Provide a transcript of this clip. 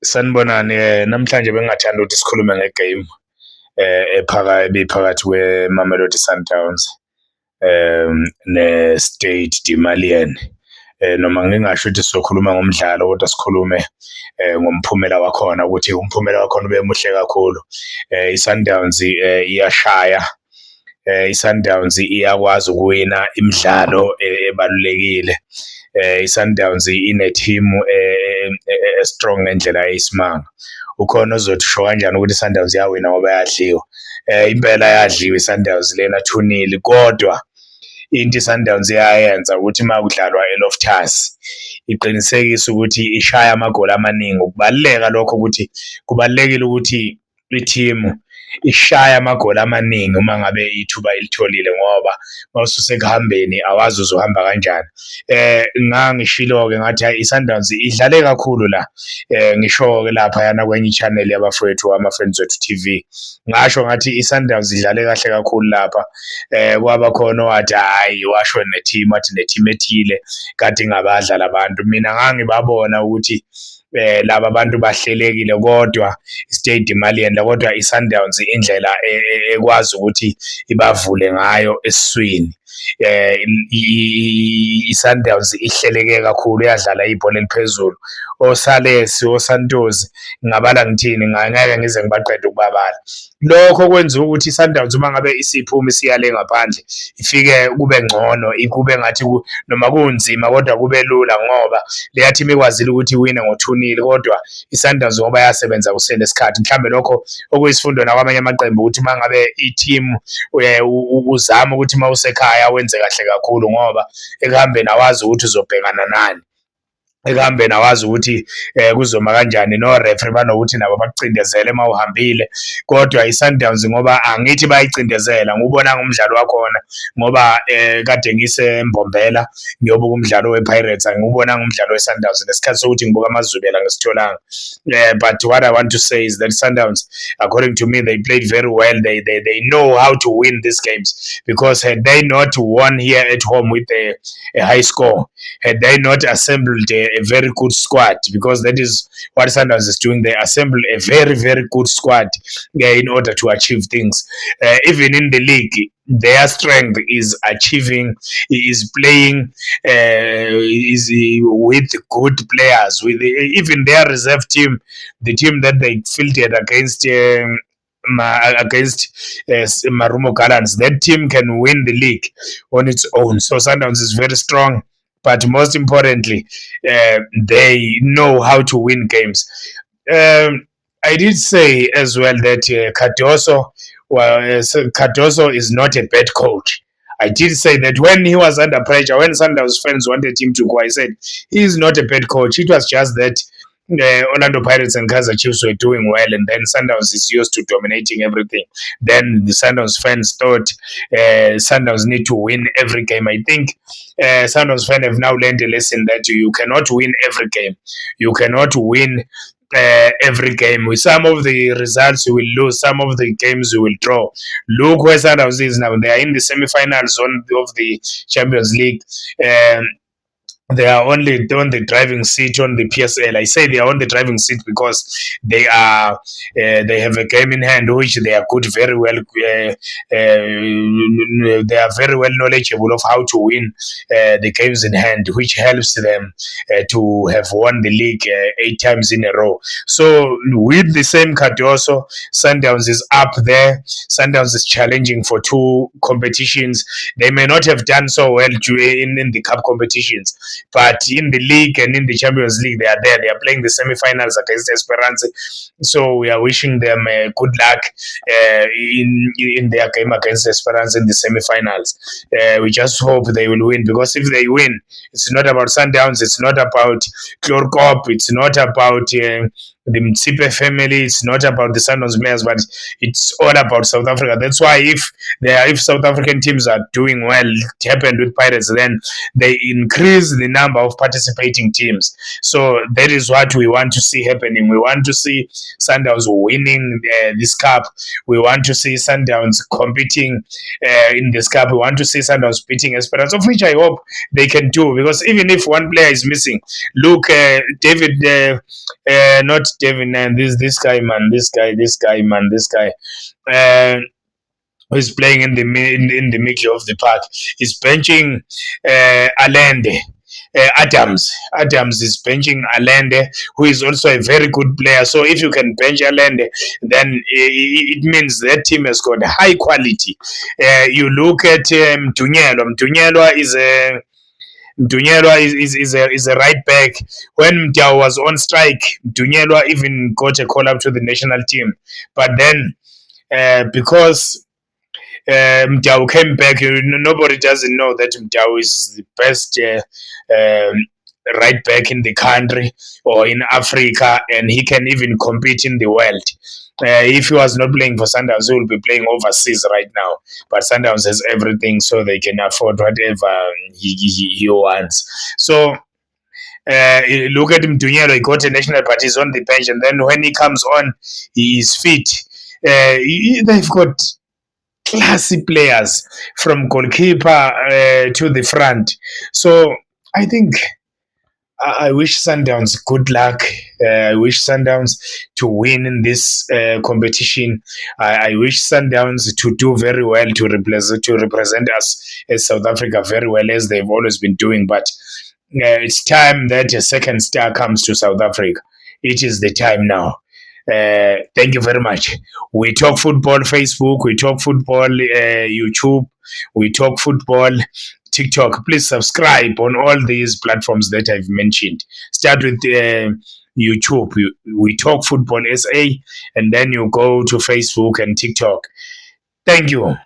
Sanibonani, namhlanje bengingathanda ukuthi sikhulume ngegame ebiphakathi kweMamelodi Sundowns neStade de Malien. Noma ngingasho ukuthi sizokhuluma ngomdlalo kodwa sikhulume ngomphumela wakhona ukuthi umphumela wakhona ube muhle kakhulu. iSundowns iyashaya, iSundowns iyakwazi ukuwina imidlalo ebalulekile. iSundowns ine-team strong ngendlela eyisimanga. Ukhona ozothi usho kanjani ukuthi iSundowns yawina ngoba yadliwa? Impela yadliwa iSundowns lena 2-0, kodwa into iSundowns iyayenza ukuthi uma kudlalwa eLoftus iqinisekise ukuthi ishaya amagoli amaningi. Ukubaluleka lokho ukuthi kubalulekile ukuthi i-team ishaya amagoli amaningi uma ngabe ithuba ilitholile, ngoba mawususekuhambeni awazi uzohamba kanjani. Ngangishilo-ke ngathi hayi iSundowns idlale kakhulu la, ngisho-ke laphayana kwenye i-channel yabafowethu ama-Friends Wethu TV, ngasho ngathi iSundowns idlale kahle kakhulu lapha. Kwaba khona owathi hhayi washo ne-team, wathi ne-team ethile kade ingabadlali abantu. Mina ngangibabona ukuthi laba bantu bahlelekile, kodwa iStade de Malien, kodwa iSundowns indlela ekwazi ukuthi ibavule ngayo esiswini. iSundowns ihleleke kakhulu, yadlala ibhola eliphezulu. oSalesi, oSantos, ngingabala ngithini, ngeke ngize ngibaqede ukubabala. Lokho kwenza ukuthi iSundowns uma ngabe isiphuma isiyale ngaphandle ifike kube ngcono, kube ngathi noma kunzima kodwa kube lula, ngoba leya team ikwazile ukuthi iwine ngo-2-0, kodwa iSundowns ngoba yasebenza kusenesikhathi. Mhlambe lokho okuyisifundo nakwamanye amaqembu ukuthi uma ngabe i-team uzama ukuthi uma usekhaya wenze kahle kakhulu, ngoba ekuhambeni awazi ukuthi uzobhekana nani, ekuhambeni awazi ukuthi kuzoma kanjani. No-referee banokuthi nabo bakucindezele uma uhambile, kodwa iSundowns ngoba angithi bayicindezela. Ngubona ngomdlalo wakhona ngoba kade ngiseMbombela ngiyobuka umdlalo we-Pirates, angibona ngomdlalo we-Sundowns nesikhathi sokuthi ngibuka amaZubela ngisitholanga. But what I want to say is that Sundowns, according to me, they played very well. They know how to win these games, because had they not won here at home with a high score, had they not assembled a very good squad, because that is what Sundowns is doing. They assemble a very, very good squad in order to achieve things. Even in the league, their strength is playing with good players, with even their reserve team, the team that they fielded against Marumo Gallants. That team can win the league on its own. So Sundowns is very strong, but most importantly, they know how to win games. I did say as well that Cardoso is not a bad coach. I did say that when he was under pressure, when Sundowns fans wanted him to go, I said he is not a bad coach. It was just that Orlando Pirates and Kaizer Chiefs were doing well, and then Sundowns is used to dominating everything. Then the Sundowns fans thought Sundowns need to win every game. I think Sundowns fans have now learned a lesson that you cannot win every game. You cannot win every game. With some of the results you will lose, some of the games you will draw. Look where Sundowns is now. They are in the semi-finals of the Champions League. They are only on the driving seat on the PSL. I say they are on the driving seat because they have a game in hand which they are good, very well. They are very well knowledgeable of how to win the games in hand, which helps them to have won the league 8 times in a row. So with the same Cardoso, Sundowns is up there. Sundowns is challenging for 2 competitions. They may not have done so well in the cup competitions, but in the league and in the Champions League, they are there. They are playing the semi-finals against Esperance. So we are wishing them good luck in their game against Esperance in the semi-finals. We just hope they will win, because if they win, it's not about Sundowns, it's not about Chlorkop, it's not about the Mtsipe family. It's not about the Sundowns players, but it's all about South Africa. That's why if South African teams are doing well, it happened with Pirates, then they increase the number of participating teams. So that is what we want to see happening. We want to see Sundowns winning this cup. We want to see Sundowns competing in this cup. We want to see Sundowns beating Esperance, of which I hope they can do, because even if one player is missing, look, David, not David, this guy, man, this guy. Uh, who is playing in the middle of the park is benching Alende. Adams is benching Alende, who is also a very good player. So if you can bench Alende, then it means that team has got high quality. You look at Mdunyelwa. Mdunyelwa is a right back. When Mdiao was on strike, Mdunyelwa even got a call up to the national team. But then, because Mdiao came back, nobody doesn't know that Mdiao is the best right back in the country or in Africa, and he can even compete in the world. If he was not playing for Sundowns, he will be playing overseas right now. But Sundowns has everything, so they can afford whatever he wants. So look at him, Dunyelo. He got a national, but he's on the bench, and then when he comes on, he is fit. They've got classy players from goalkeeper to the front. So I think I wish Sundowns good luck. I wish Sundowns to win in this competition. I wish Sundowns to do very well to represent us as South Africa very well, as they've always been doing. But it's time that a second star comes to South Africa. It is the time now. Thank you very much. We talk football Facebook, we talk football YouTube, we talk football TikTok. Please subscribe on all these platforms that I've mentioned. Start with YouTube. We talk football SA, and then you go to Facebook and TikTok. Thank you.